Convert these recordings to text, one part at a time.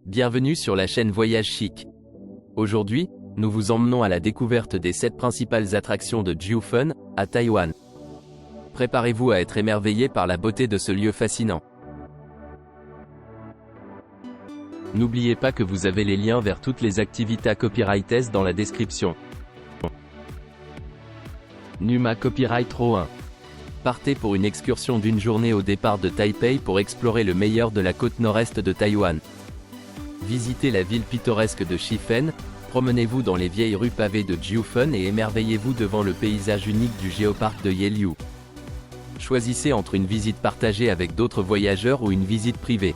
Bienvenue sur la chaîne Voyage Chic. Aujourd'hui, nous vous emmenons à la découverte des 7 principales attractions de Jiufen, à Taïwan. Préparez-vous à être émerveillé par la beauté de ce lieu fascinant. N'oubliez pas que vous avez les liens vers toutes les activités copyrighted dans la description. Numa Copyright Row 1. Partez pour une excursion d'une journée au départ de Taipei pour explorer le meilleur de la côte nord-est de Taïwan. Visitez la ville pittoresque de Shifen, promenez-vous dans les vieilles rues pavées de Jiufen et émerveillez-vous devant le paysage unique du géoparc de Yelyu. Choisissez entre une visite partagée avec d'autres voyageurs ou une visite privée.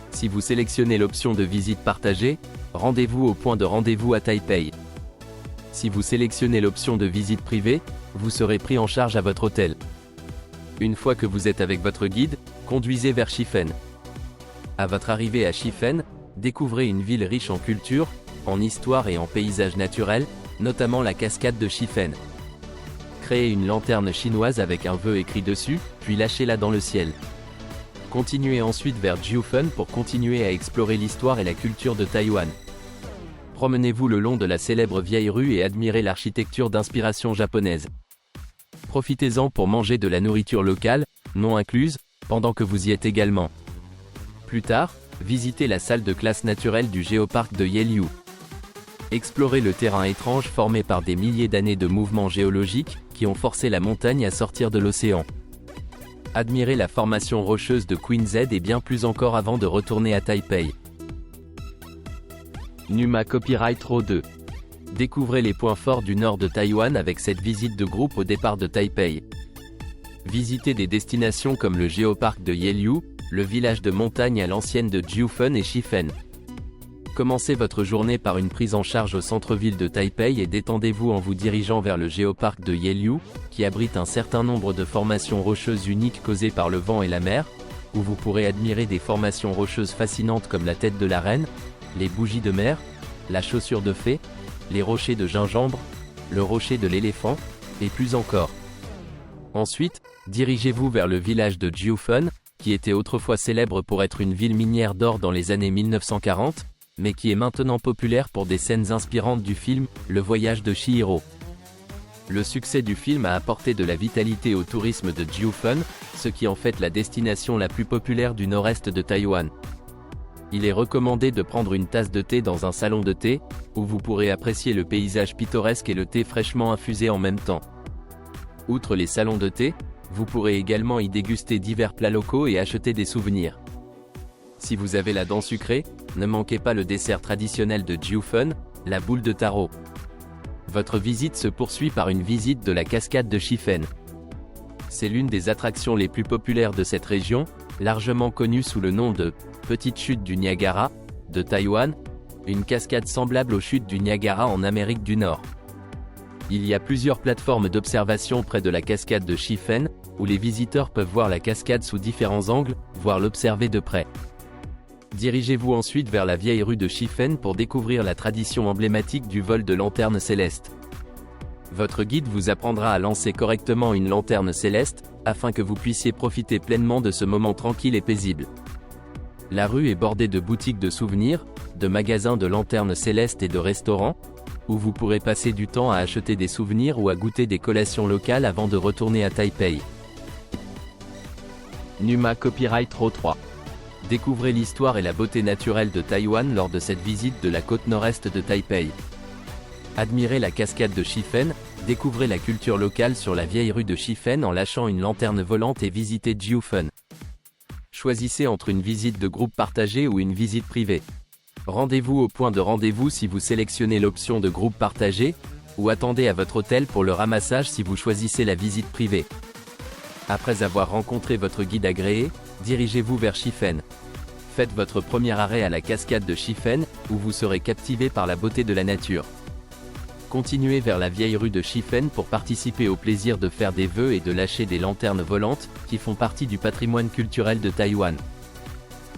Si vous sélectionnez l'option de visite partagée, rendez-vous au point de rendez-vous à Taipei. Si vous sélectionnez l'option de visite privée, vous serez pris en charge à votre hôtel. Une fois que vous êtes avec votre guide, conduisez vers Shifen. À votre arrivée à Shifen, découvrez une ville riche en culture, en histoire et en paysages naturels, notamment la cascade de Shifen. Créez une lanterne chinoise avec un vœu écrit dessus, puis lâchez-la dans le ciel. Continuez ensuite vers Jiufen pour continuer à explorer l'histoire et la culture de Taïwan. Promenez-vous le long de la célèbre vieille rue et admirez l'architecture d'inspiration japonaise. Profitez-en pour manger de la nourriture locale, non incluse, pendant que vous y êtes également. Plus tard, visitez la salle de classe naturelle du géoparc de Yelyu. Explorez le terrain étrange formé par des milliers d'années de mouvements géologiques qui ont forcé la montagne à sortir de l'océan. Admirez la formation rocheuse de Queen Z et bien plus encore avant de retourner à Taipei. Numa Copyright Row 2. Découvrez les points forts du nord de Taïwan avec cette visite de groupe au départ de Taipei. Visitez des destinations comme le géoparc de Yelyu, le village de montagne à l'ancienne de Jiufen et Shifen. Commencez votre journée par une prise en charge au centre-ville de Taipei et détendez-vous en vous dirigeant vers le géoparc de Yelyu, qui abrite un certain nombre de formations rocheuses uniques causées par le vent et la mer, où vous pourrez admirer des formations rocheuses fascinantes comme la tête de la reine, les bougies de mer, la chaussure de fée, les rochers de gingembre, le rocher de l'éléphant, et plus encore. Ensuite, dirigez-vous vers le village de Jiufen, qui était autrefois célèbre pour être une ville minière d'or dans les années 1940, mais qui est maintenant populaire pour des scènes inspirantes du film « Le voyage de Chihiro ». Le succès du film a apporté de la vitalité au tourisme de Jiufen, ce qui en fait la destination la plus populaire du nord-est de Taïwan. Il est recommandé de prendre une tasse de thé dans un salon de thé, où vous pourrez apprécier le paysage pittoresque et le thé fraîchement infusé en même temps. Outre les salons de thé, vous pourrez également y déguster divers plats locaux et acheter des souvenirs. Si vous avez la dent sucrée, ne manquez pas le dessert traditionnel de Jiufen, la boule de taro. Votre visite se poursuit par une visite de la cascade de Shifen. C'est l'une des attractions les plus populaires de cette région, largement connue sous le nom de « Petite chute du Niagara » de Taïwan, une cascade semblable aux chutes du Niagara en Amérique du Nord. Il y a plusieurs plateformes d'observation près de la cascade de Shifen, où les visiteurs peuvent voir la cascade sous différents angles, voire l'observer de près. Dirigez-vous ensuite vers la vieille rue de Shifen pour découvrir la tradition emblématique du vol de lanterne céleste. Votre guide vous apprendra à lancer correctement une lanterne céleste, afin que vous puissiez profiter pleinement de ce moment tranquille et paisible. La rue est bordée de boutiques de souvenirs, de magasins de lanternes célestes et de restaurants, où vous pourrez passer du temps à acheter des souvenirs ou à goûter des collations locales avant de retourner à Taipei. Numa Copyright Row 3. Découvrez l'histoire et la beauté naturelle de Taïwan lors de cette visite de la côte nord-est de Taipei. Admirez la cascade de Shifen, découvrez la culture locale sur la vieille rue de Shifen en lâchant une lanterne volante et visitez Jiufen. Choisissez entre une visite de groupe partagée ou une visite privée. Rendez-vous au point de rendez-vous si vous sélectionnez l'option de groupe partagé, ou attendez à votre hôtel pour le ramassage si vous choisissez la visite privée. Après avoir rencontré votre guide agréé, dirigez-vous vers Shifen. Faites votre premier arrêt à la cascade de Shifen, où vous serez captivé par la beauté de la nature. Continuez vers la vieille rue de Shifen pour participer au plaisir de faire des vœux et de lâcher des lanternes volantes, qui font partie du patrimoine culturel de Taïwan.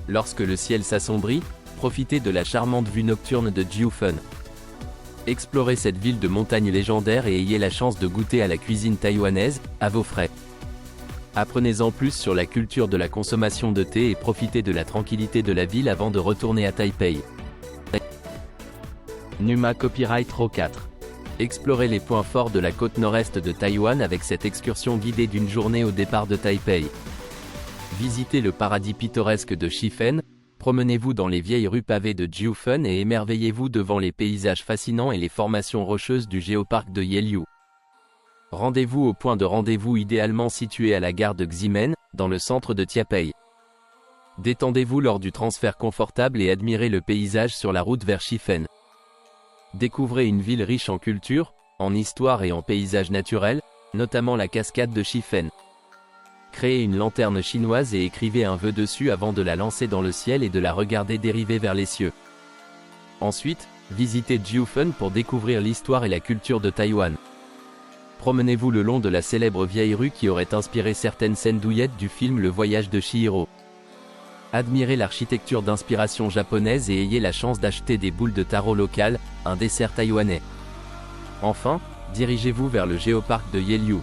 Lorsque le ciel s'assombrit, profitez de la charmante vue nocturne de Jiufen. Explorez cette ville de montagne légendaire et ayez la chance de goûter à la cuisine taïwanaise, à vos frais. Apprenez-en plus sur la culture de la consommation de thé et profitez de la tranquillité de la ville avant de retourner à Taipei. Numa Copyright Row 4. Explorez les points forts de la côte nord-est de Taïwan avec cette excursion guidée d'une journée au départ de Taipei. Visitez le paradis pittoresque de Shifen, promenez-vous dans les vieilles rues pavées de Jiufen et émerveillez-vous devant les paysages fascinants et les formations rocheuses du géoparc de Yelyu. Rendez-vous au point de rendez-vous idéalement situé à la gare de Ximen, dans le centre de Taipei. Détendez-vous lors du transfert confortable et admirez le paysage sur la route vers Shifen. Découvrez une ville riche en culture, en histoire et en paysages naturels, notamment la cascade de Shifen. Créez une lanterne chinoise et écrivez un vœu dessus avant de la lancer dans le ciel et de la regarder dériver vers les cieux. Ensuite, visitez Jiufen pour découvrir l'histoire et la culture de Taïwan. Promenez-vous le long de la célèbre vieille rue qui aurait inspiré certaines scènes douillettes du film Le Voyage de Chihiro. Admirez l'architecture d'inspiration japonaise et ayez la chance d'acheter des boules de taro locales, un dessert taïwanais. Enfin, dirigez-vous vers le géoparc de Yelyu.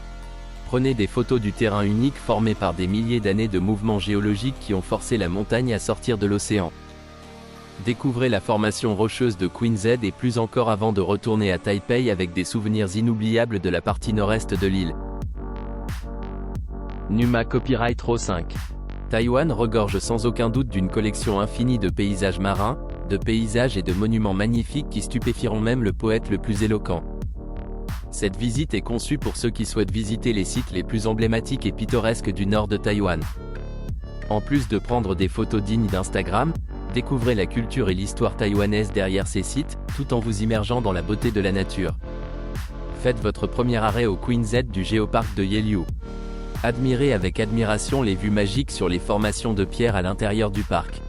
Prenez des photos du terrain unique formé par des milliers d'années de mouvements géologiques qui ont forcé la montagne à sortir de l'océan. Découvrez la formation rocheuse de Queen Z et plus encore avant de retourner à Taipei avec des souvenirs inoubliables de la partie nord-est de l'île. Numa Copyright Row 5. Taïwan regorge sans aucun doute d'une collection infinie de paysages marins, de paysages et de monuments magnifiques qui stupéfieront même le poète le plus éloquent. Cette visite est conçue pour ceux qui souhaitent visiter les sites les plus emblématiques et pittoresques du nord de Taïwan. En plus de prendre des photos dignes d'Instagram, découvrez la culture et l'histoire taïwanaise derrière ces sites, tout en vous immergeant dans la beauté de la nature. Faites votre premier arrêt au Queen Z du géoparc de Yelyu. Admirez avec admiration les vues magiques sur les formations de pierre à l'intérieur du parc.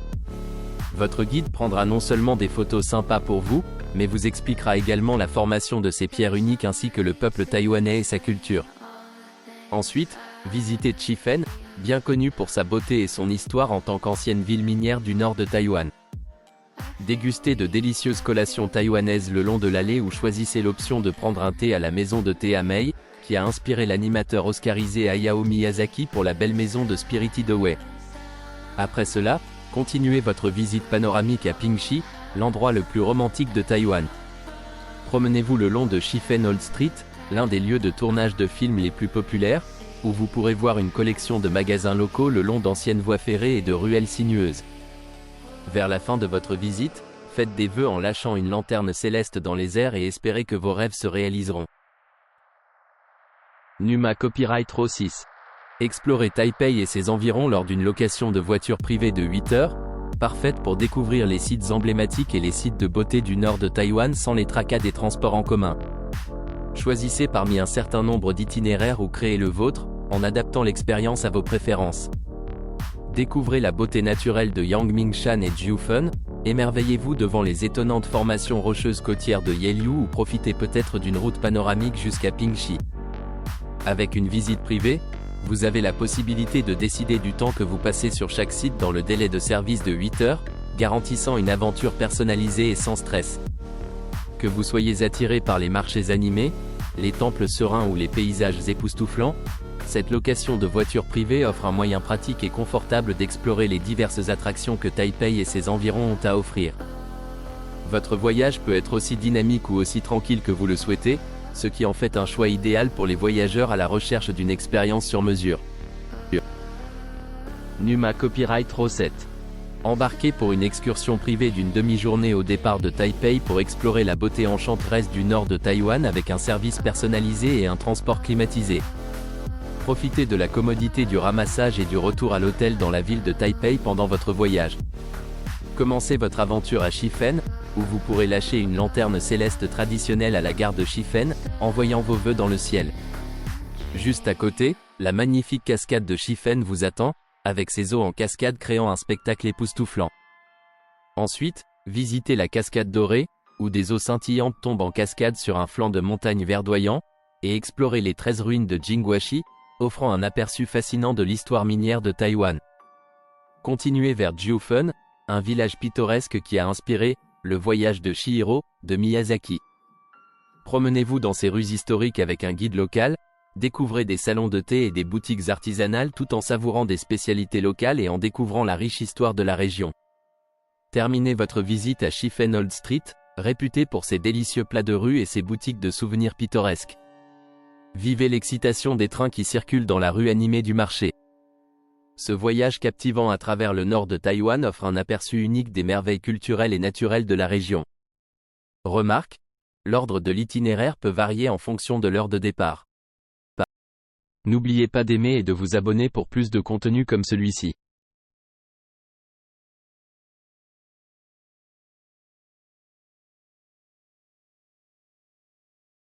Votre guide prendra non seulement des photos sympas pour vous, mais vous expliquera également la formation de ces pierres uniques ainsi que le peuple taïwanais et sa culture. Ensuite, visitez Shifen, bien connu pour sa beauté et son histoire en tant qu'ancienne ville minière du nord de Taïwan. Dégustez de délicieuses collations taïwanaises le long de l'allée ou choisissez l'option de prendre un thé à la maison de thé Amei, qui a inspiré l'animateur oscarisé Hayao Miyazaki pour la belle maison de Spirited Away. Après cela, continuez votre visite panoramique à Pingxi, l'endroit le plus romantique de Taïwan. Promenez-vous le long de Shifen Old Street, l'un des lieux de tournage de films les plus populaires, où vous pourrez voir une collection de magasins locaux le long d'anciennes voies ferrées et de ruelles sinueuses. Vers la fin de votre visite, faites des vœux en lâchant une lanterne céleste dans les airs et espérez que vos rêves se réaliseront. Numa Copyright Row 6. Explorez Taipei et ses environs lors d'une location de voiture privée de 8 heures, parfaite pour découvrir les sites emblématiques et les sites de beauté du nord de Taïwan sans les tracas des transports en commun. Choisissez parmi un certain nombre d'itinéraires ou créez le vôtre, en adaptant l'expérience à vos préférences. Découvrez la beauté naturelle de Yangmingshan et Jiufen, émerveillez-vous devant les étonnantes formations rocheuses côtières de Yelyu ou profitez peut-être d'une route panoramique jusqu'à Pingxi. Avec une visite privée, vous avez la possibilité de décider du temps que vous passez sur chaque site dans le délai de service de 8 heures, garantissant une aventure personnalisée et sans stress. Que vous soyez attiré par les marchés animés, les temples sereins ou les paysages époustouflants, cette location de voiture privée offre un moyen pratique et confortable d'explorer les diverses attractions que Taipei et ses environs ont à offrir. Votre voyage peut être aussi dynamique ou aussi tranquille que vous le souhaitez, ce qui en fait un choix idéal pour les voyageurs à la recherche d'une expérience sur mesure. Numa Copyright Row 7. Embarquez pour une excursion privée d'une demi-journée au départ de Taipei pour explorer la beauté enchanteresse du nord de Taïwan avec un service personnalisé et un transport climatisé. Profitez de la commodité du ramassage et du retour à l'hôtel dans la ville de Taipei pendant votre voyage. Commencez votre aventure à Shifen, où vous pourrez lâcher une lanterne céleste traditionnelle à la gare de Shifen, envoyant vos vœux dans le ciel. Juste à côté, la magnifique cascade de Shifen vous attend, avec ses eaux en cascade créant un spectacle époustouflant. Ensuite, visitez la cascade dorée, où des eaux scintillantes tombent en cascade sur un flanc de montagne verdoyant, et explorez les 13 ruines de Jingwashi, offrant un aperçu fascinant de l'histoire minière de Taïwan. Continuez vers Jiufen, un village pittoresque qui a inspiré Le Voyage de Chihiro, de Miyazaki. Promenez-vous dans ces rues historiques avec un guide local, Découvrez des salons de thé et des boutiques artisanales tout en savourant des spécialités locales et en découvrant la riche histoire de la région. Terminez votre visite à Chiffen Old Street, réputée pour ses délicieux plats de rue et ses boutiques de souvenirs pittoresques. Vivez l'excitation des trains qui circulent dans la rue animée du marché. Ce voyage captivant à travers le nord de Taïwan offre un aperçu unique des merveilles culturelles et naturelles de la région. Remarque, l'ordre de l'itinéraire peut varier en fonction de l'heure de départ. N'oubliez pas d'aimer et de vous abonner pour plus de contenu comme celui-ci.